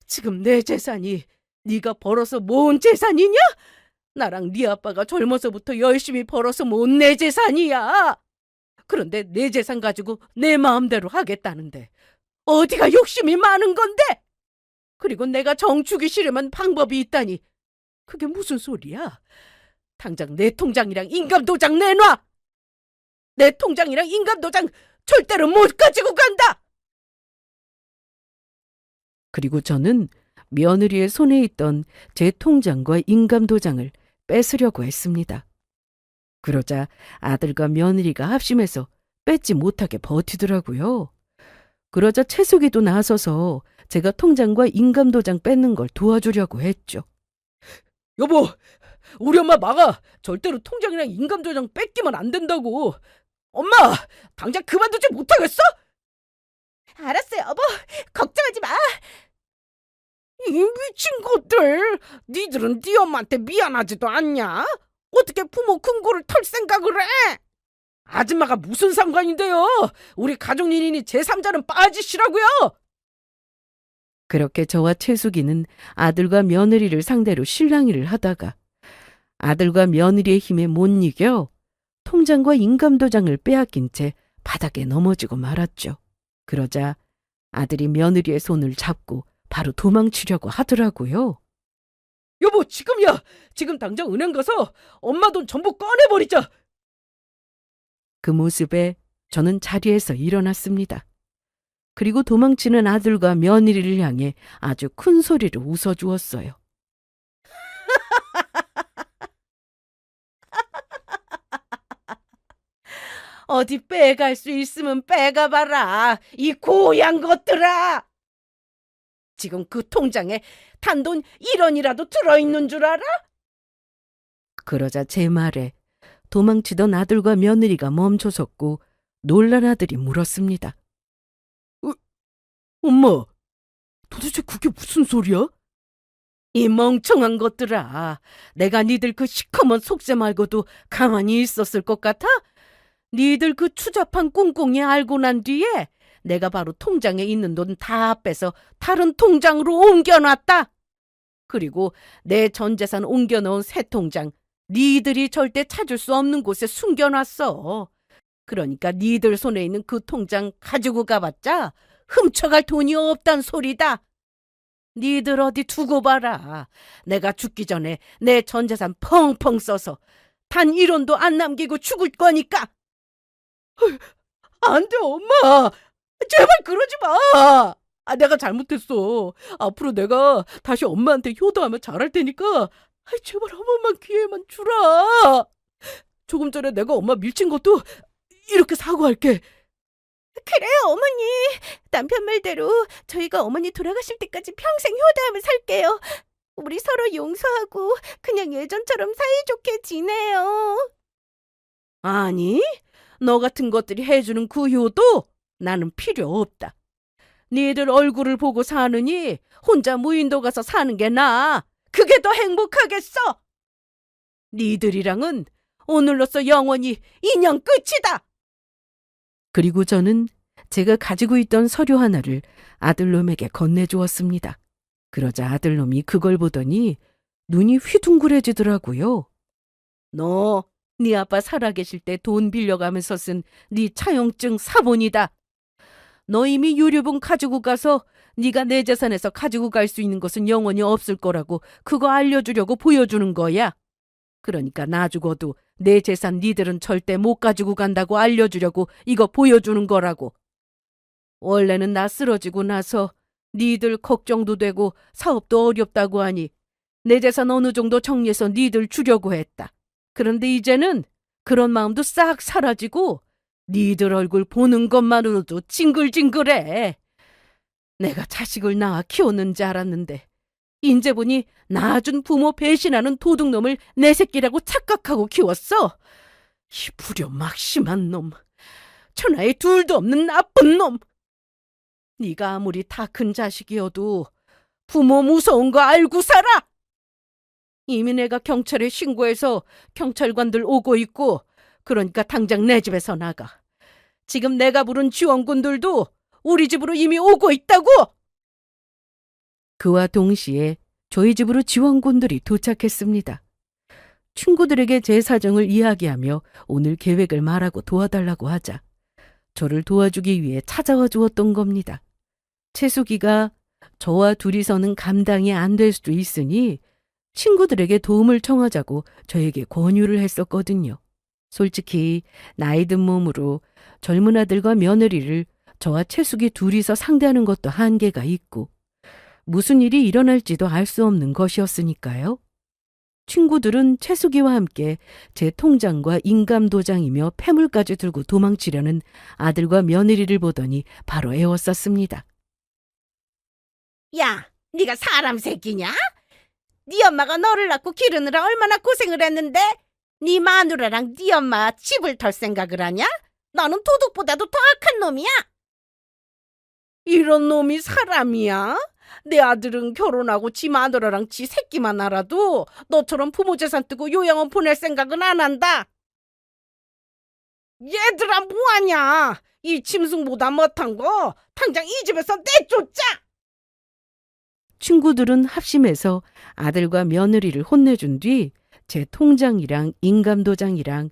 S1: 지금 내 재산이 네가 벌어서 모은 재산이냐? 나랑 네 아빠가 젊어서부터 열심히 벌어서 모은 내 재산이야. 그런데 내 재산 가지고 내 마음대로 하겠다는데 어디가 욕심이 많은 건데? 그리고 내가 정 주기 싫으면 방법이 있다니 그게 무슨 소리야? 당장 내 통장이랑 인감도장 내놔!
S2: 내 통장이랑 인감도장 절대로 못 가지고 간다.
S1: 그리고 저는 며느리의 손에 있던 제 통장과 인감도장을 뺏으려고 했습니다. 그러자 아들과 며느리가 합심해서 뺏지 못하게 버티더라고요. 그러자 채숙이도 나서서 제가 통장과 인감도장 뺏는 걸 도와주려고 했죠.
S3: 여보, 우리 엄마 막아. 절대로 통장이랑 인감도장 뺏기면 안 된다고. 엄마, 당장 그만두지 못하겠어?
S2: 알았어, 여보. 걱정하지 마.
S3: 이 미친 것들. 니들은 네 엄마한테 미안하지도 않냐? 어떻게 부모 금고를 털 생각을 해? 아줌마가 무슨 상관인데요? 우리 가족 일이니 제3자는 빠지시라고요.
S1: 그렇게 저와 채숙이는 아들과 며느리를 상대로 실랑이를 하다가 아들과 며느리의 힘에 못 이겨 통장과 인감도장을 빼앗긴 채 바닥에 넘어지고 말았죠. 그러자 아들이 며느리의 손을 잡고 바로 도망치려고 하더라고요.
S3: 여보, 지금이야. 지금 당장 은행 가서 엄마 돈 전부 꺼내버리자.
S1: 그 모습에 저는 자리에서 일어났습니다. 그리고 도망치는 아들과 며느리를 향해 아주 큰 소리로 웃어주었어요.
S2: 어디 빼갈 수 있으면 빼가봐라. 이 고양 것들아. 지금 그 통장에 단돈 1원이라도 들어있는 줄 알아?
S1: 그러자 제 말에 도망치던 아들과 며느리가 멈춰섰고 놀란 아들이 물었습니다.
S3: 엄마, 도대체 그게 무슨 소리야?
S2: 이 멍청한 것들아. 내가 니들 그 시커먼 속셈 말고도 가만히 있었을 것 같아? 니들 그 추잡한 꿍꿍이 알고 난 뒤에 내가 바로 통장에 있는 돈 다 빼서 다른 통장으로 옮겨놨다. 그리고 내 전 재산 옮겨놓은 새 통장 니들이 절대 찾을 수 없는 곳에 숨겨놨어. 그러니까 니들 손에 있는 그 통장 가지고 가봤자 훔쳐갈 돈이 없단 소리다. 니들 어디 두고 봐라. 내가 죽기 전에 내 전 재산 펑펑 써서 단 1원도 안 남기고 죽을 거니까.
S3: 안 돼, 엄마. 제발 그러지 마. 내가 잘못했어. 앞으로 내가 다시 엄마한테 효도하며 잘할 테니까 제발 한 번만 기회만 주라. 조금 전에 내가 엄마 밀친 것도 이렇게 사과할게.
S2: 그래요, 어머니. 남편 말대로 저희가 어머니 돌아가실 때까지 평생 효도하며 살게요. 우리 서로 용서하고 그냥 예전처럼 사이좋게 지내요. 아니, 너 같은 것들이 해주는 그 효도 나는 필요 없다. 니들 얼굴을 보고 사느니 혼자 무인도 가서 사는 게 나아. 그게 더 행복하겠어. 니들이랑은 오늘로써 영원히 인연 끝이다.
S1: 그리고 저는 제가 가지고 있던 서류 하나를 아들놈에게 건네주었습니다. 그러자 아들놈이 그걸 보더니 눈이 휘둥그레지더라고요.
S2: 너, 네 아빠 살아계실 때 돈 빌려가면서 쓴 네 차용증 사본이다. 너 이미 유류분 가지고 가서 네가 내 재산에서 가지고 갈 수 있는 것은 영원히 없을 거라고 그거 알려주려고 보여주는 거야. 그러니까 나 죽어도 내 재산 니들은 절대 못 가지고 간다고 알려주려고 이거 보여주는 거라고. 원래는 나 쓰러지고 나서 니들 걱정도 되고 사업도 어렵다고 하니 내 재산 어느 정도 정리해서 니들 주려고 했다. 그런데 이제는 그런 마음도 싹 사라지고 니들 얼굴 보는 것만으로도 징글징글해. 내가 자식을 낳아 키웠는지 알았는데 인제 보니 낳아준 부모 배신하는 도둑놈을 내 새끼라고 착각하고 키웠어. 이 불효막심한 놈. 천하에 둘도 없는 나쁜 놈. 네가 아무리 다 큰 자식이어도 부모 무서운 거 알고 살아. 이미 내가 경찰에 신고해서 경찰관들 오고 있고 그러니까 당장 내 집에서 나가. 지금 내가 부른 지원군들도 우리 집으로 이미 오고 있다고.
S1: 그와 동시에 저희 집으로 지원군들이 도착했습니다. 친구들에게 제 사정을 이야기하며 오늘 계획을 말하고 도와달라고 하자 저를 도와주기 위해 찾아와 주었던 겁니다. 채숙이가 저와 둘이서는 감당이 안 될 수도 있으니 친구들에게 도움을 청하자고 저에게 권유를 했었거든요. 솔직히 나이 든 몸으로 젊은 아들과 며느리를 저와 채숙이 둘이서 상대하는 것도 한계가 있고 무슨 일이 일어날지도 알 수 없는 것이었으니까요. 친구들은 채숙이와 함께 제 통장과 인감도장이며 폐물까지 들고 도망치려는 아들과 며느리를 보더니 바로 애워쌌습니다.
S2: 야, 네가 사람 새끼냐? 네 엄마가 너를 낳고 기르느라 얼마나 고생을 했는데 네 마누라랑 네 엄마 집을 털 생각을 하냐? 너는 도둑보다도 더 악한 놈이야.
S3: 이런 놈이 사람이야? 내 아들은 결혼하고 지 마누라랑 지 새끼만 알아도 너처럼 부모 재산 뜨고 요양원 보낼 생각은 안 한다. 얘들아 뭐하냐? 이 짐승보다 못한 거 당장 이 집에서 내쫓자.
S1: 친구들은 합심해서 아들과 며느리를 혼내준 뒤 제 통장이랑 인감도장이랑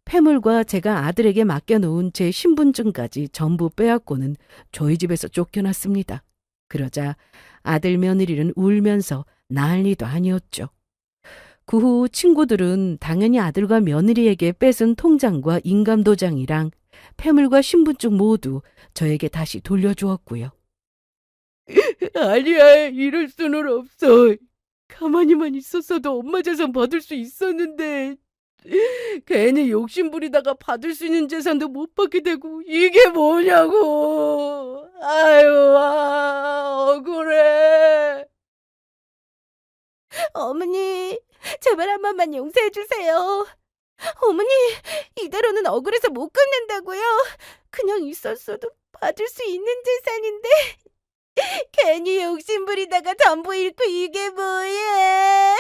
S1: 폐물과 제가 아들에게 맡겨놓은 제 신분증까지 전부 빼앗고는 저희 집에서 쫓겨났습니다. 그러자 아들 며느리는 울면서 난리도 아니었죠. 그 후 친구들은 당연히 아들과 며느리에게 뺏은 통장과 인감도장이랑 폐물과 신분증 모두 저에게 다시 돌려주었고요.
S3: 아니야, 이럴 수는 없어. 가만히만 있었어도 엄마 재산 받을 수 있었는데 괜히 욕심부리다가 받을 수 있는 재산도 못 받게 되고 이게 뭐냐고. 아유, 억울해.
S2: 어머니, 제발 한 번만 용서해 주세요. 어머니, 이대로는 억울해서 못 끊는다고요. 그냥 있었어도 받을 수 있는 재산인데 괜히 욕심부리다가 전부 잃고 이게 뭐야.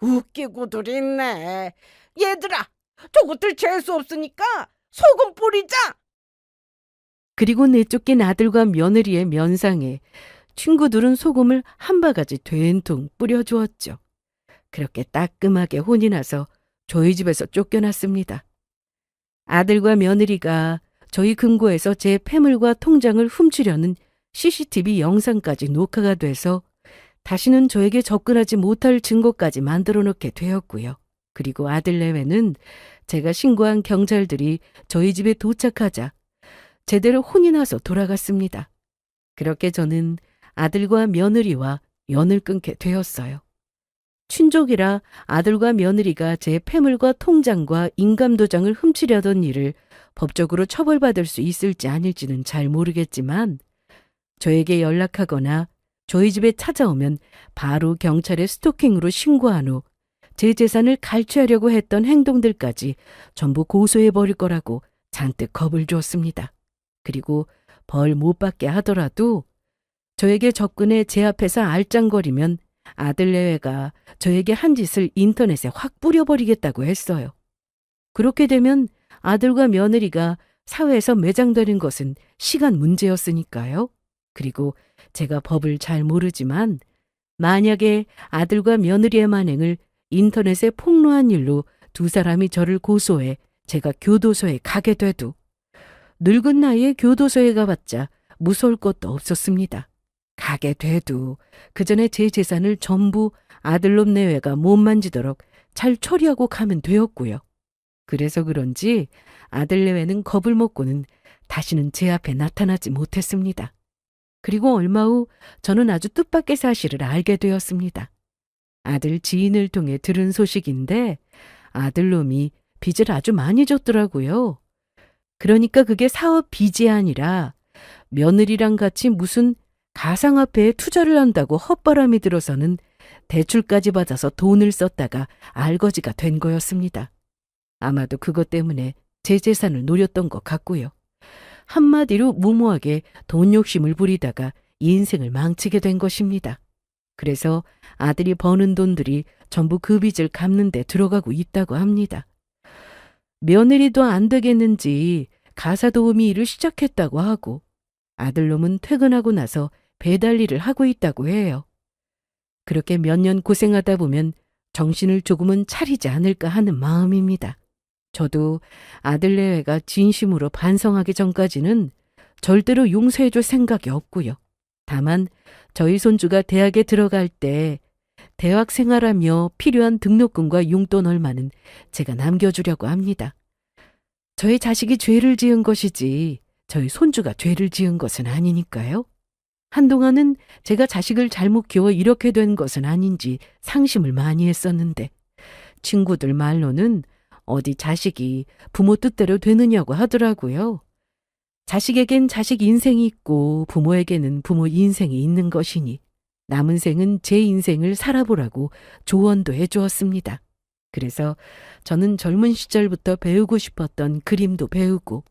S3: 웃기고들 있네. 얘들아, 저것들 재수 없으니까 소금 뿌리자.
S1: 그리고 내쫓긴 아들과 며느리의 면상에 친구들은 소금을 한 바가지 된통 뿌려주었죠. 그렇게 따끔하게 혼이 나서 저희 집에서 쫓겨났습니다. 아들과 며느리가 저희 금고에서 제 폐물과 통장을 훔치려는 CCTV 영상까지 녹화가 돼서 다시는 저에게 접근하지 못할 증거까지 만들어 놓게 되었고요. 그리고 아들 내외는 제가 신고한 경찰들이 저희 집에 도착하자 제대로 혼이 나서 돌아갔습니다. 그렇게 저는 아들과 며느리와 연을 끊게 되었어요. 친족이라 아들과 며느리가 제 폐물과 통장과 인감도장을 훔치려던 일을 법적으로 처벌받을 수 있을지 아닐지는 잘 모르겠지만 저에게 연락하거나 저희 집에 찾아오면 바로 경찰에 스토킹으로 신고한 후 제 재산을 갈취하려고 했던 행동들까지 전부 고소해버릴 거라고 잔뜩 겁을 주었습니다. 그리고 벌 못 받게 하더라도 저에게 접근해 제 앞에서 알짱거리면 아들 내외가 저에게 한 짓을 인터넷에 확 뿌려버리겠다고 했어요. 그렇게 되면 아들과 며느리가 사회에서 매장되는 것은 시간 문제였으니까요. 그리고 제가 법을 잘 모르지만 만약에 아들과 며느리의 만행을 인터넷에 폭로한 일로 두 사람이 저를 고소해 제가 교도소에 가게 돼도 늙은 나이에 교도소에 가봤자 무서울 것도 없었습니다. 가게 돼도 그 전에 제 재산을 전부 아들놈 내외가 못 만지도록 잘 처리하고 가면 되었고요. 그래서 그런지 아들 내외는 겁을 먹고는 다시는 제 앞에 나타나지 못했습니다. 그리고 얼마 후 저는 아주 뜻밖의 사실을 알게 되었습니다. 아들 지인을 통해 들은 소식인데 아들놈이 빚을 아주 많이 줬더라고요. 그러니까 그게 사업 빚이 아니라 며느리랑 같이 무슨 가상화폐에 투자를 한다고 헛바람이 들어서는 대출까지 받아서 돈을 썼다가 알거지가 된 거였습니다. 아마도 그것 때문에 제 재산을 노렸던 것 같고요. 한마디로 무모하게 돈 욕심을 부리다가 인생을 망치게 된 것입니다. 그래서 아들이 버는 돈들이 전부 그 빚을 갚는 데 들어가고 있다고 합니다. 며느리도 안 되겠는지 가사도우미 일을 시작했다고 하고 아들놈은 퇴근하고 나서 배달 일을 하고 있다고 해요. 그렇게 몇 년 고생하다 보면 정신을 조금은 차리지 않을까 하는 마음입니다. 저도 아들 내외가 진심으로 반성하기 전까지는 절대로 용서해줄 생각이 없고요. 다만 저희 손주가 대학에 들어갈 때 대학 생활하며 필요한 등록금과 용돈 얼마는 제가 남겨주려고 합니다. 저희 자식이 죄를 지은 것이지 저희 손주가 죄를 지은 것은 아니니까요. 한동안은 제가 자식을 잘못 키워 이렇게 된 것은 아닌지 상심을 많이 했었는데 친구들 말로는 어디 자식이 부모 뜻대로 되느냐고 하더라고요. 자식에겐 자식 인생이 있고 부모에게는 부모 인생이 있는 것이니 남은 생은 제 인생을 살아보라고 조언도 해주었습니다. 그래서 저는 젊은 시절부터 배우고 싶었던 그림도 배우고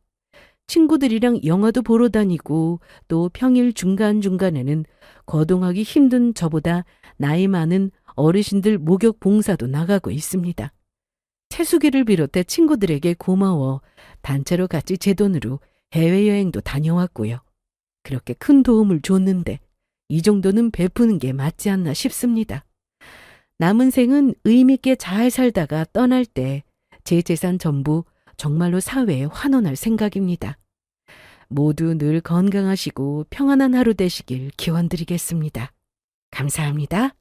S1: 친구들이랑 영화도 보러 다니고 또 평일 중간중간에는 거동하기 힘든 저보다 나이 많은 어르신들 목욕 봉사도 나가고 있습니다. 채숙이를 비롯해 친구들에게 고마워 단체로 같이 제 돈으로 해외여행도 다녀왔고요. 그렇게 큰 도움을 줬는데 이 정도는 베푸는 게 맞지 않나 싶습니다. 남은 생은 의미 있게 잘 살다가 떠날 때 제 재산 전부 정말로 사회에 환원할 생각입니다. 모두 늘 건강하시고 평안한 하루 되시길 기원드리겠습니다. 감사합니다.